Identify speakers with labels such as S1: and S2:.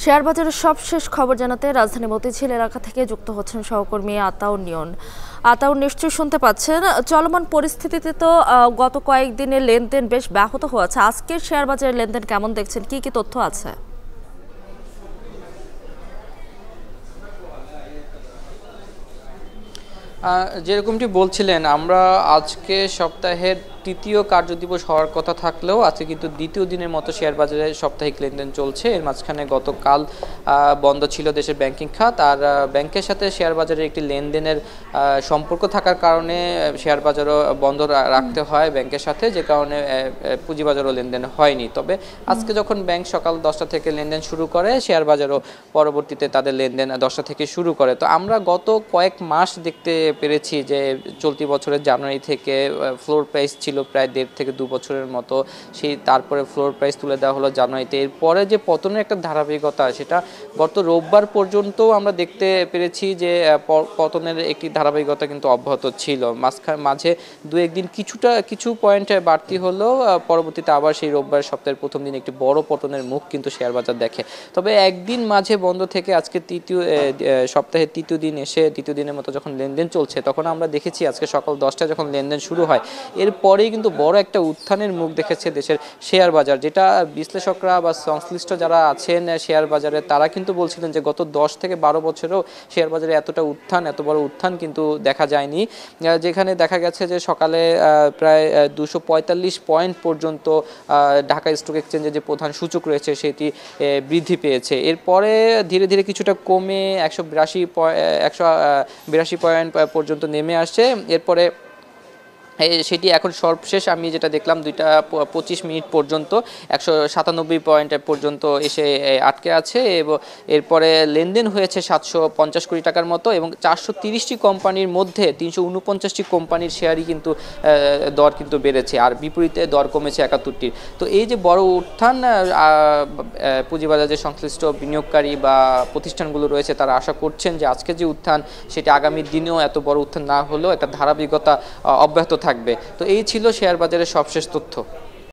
S1: Share বাজারের সবশেষ খবর জানাতে রাজধানী মতিঝিল এলাকা থেকে যুক্ত হচ্ছেন সহকর্মী আতাউর নিয়ন। আতাউর, নিশ্চয়ই শুনতে পাচ্ছেন। চলমান পরিস্থিতিতে তো গত কয়েকদিনের লেনদেন বেশ ব্যাহত হয়েছে। আজকের শেয়ার বাজারের লেনদেন কেমন দেখছেন, কি কি তথ্য আছে?
S2: যেরকমটি বলছিলেন, আমরা আজকে সপ্তাহের তৃতীয় কার্যদিবস হওয়ার কথা থাকলেও আজকে কিন্তু দ্বিতীয় দিনের মতো শেয়ার বাজারে সাপ্তাহিক লেনদেন চলছে। এর মাঝখানে গতকাল বন্ধ ছিল দেশের ব্যাংকিং খাত, আর ব্যাংকের সাথে শেয়ার বাজারের একটি লেনদেনের সম্পর্ক থাকার কারণে শেয়ার বাজারও বন্ধ রাখতে হয় ব্যাংকের সাথে, যে কারণে পুঁজিবাজারও লেনদেন হয়নি। তবে আজকে যখন ব্যাংক সকাল 10টা থেকে লেনদেন শুরু করে, শেয়ার বাজারও পরবর্তীতে তাদের লেনদেন 10টা থেকে শুরু করে। তো আমরা গত কয়েক মাস দেখতে পেরেছি যে চলতি বছরের জানুয়ারি থেকে ফ্লোর প্রাইস ছিল প্রায় 1.5 থেকে 2 বছরের মতো, সেই তারপরে ফ্লোর প্রাইস তুলে দেওয়া হলো জানুয়ারিতে। এরপরে যে পতনের একটা ধারাবাহিকতা, সেটা গত রোববার পর্যন্ত আমরা দেখতে পেরেছি যে পতনের একটি ধারাবাহিকতা কিন্তু অব্যাহত ছিল। মাঝে 2-1 দিন কিছু পয়েন্ট বাড়তি হলেও পরবর্তীতে আবার সেই রোববার সপ্তাহের প্রথম দিন একটি বড় পতনের মুখ কিন্তু শেয়ার বাজার দেখে। তবে একদিন মাঝে বন্ধ থেকে আজকে সপ্তাহের তৃতীয় দিন এসে দ্বিতীয় দিনের মতো যখন লেনদেন চলছে, তখন আমরা দেখেছি আজকে সকাল 10টায় যখন লেনদেন শুরু হয়, এরপরেই কিন্তু বড় একটা উত্থানের মুখ দেখেছে দেশের শেয়ার বাজার। যেটা বিশ্লেষকরা বা সংশ্লিষ্ট যারা আছেন শেয়ার বাজারে, তারা কিন্তু বলছিলেন যে গত 10 থেকে 12 বছরেও শেয়ার বাজারে এত বড় উত্থান কিন্তু দেখা যায়নি। যেখানে দেখা গেছে যে সকালে প্রায় 245 পয়েন্ট পর্যন্ত ঢাকা স্টক এক্সচেঞ্জে যে প্রধান সূচক রয়েছে সেটি বৃদ্ধি পেয়েছে। এরপরে ধীরে ধীরে কিছুটা কমে 182 পয়েন্ট পর্যন্ত নেমে আসে। এরপরে সেটি এখন সর্বশেষ আমি যেটা দেখলাম 2টা 25 পর্যন্ত 197 পয়েন্ট পর্যন্ত এসে আটকে আছে, এবং এরপরে লেনদেন হয়েছে 750 কোটি টাকার মতো, এবং 430টি কোম্পানির মধ্যে 349টি কোম্পানির শেয়ারই কিন্তু দর কিন্তু বেড়েছে, আর বিপরীতে দর কমেছে 71টির। তো এই যে বড় উত্থান, পুঁজিবাজারে সংশ্লিষ্ট বিনিয়োগকারী বা প্রতিষ্ঠানগুলো রয়েছে, তারা আশা করছেন যে আজকে যে উত্থান সেটি আগামী দিনেও এত বড় উত্থান না হলেও একটা ধারাবাহিকতা অব্যাহত থাকবে। তো এই ছিল শেয়ার বাজারের সবশেষ তথ্য।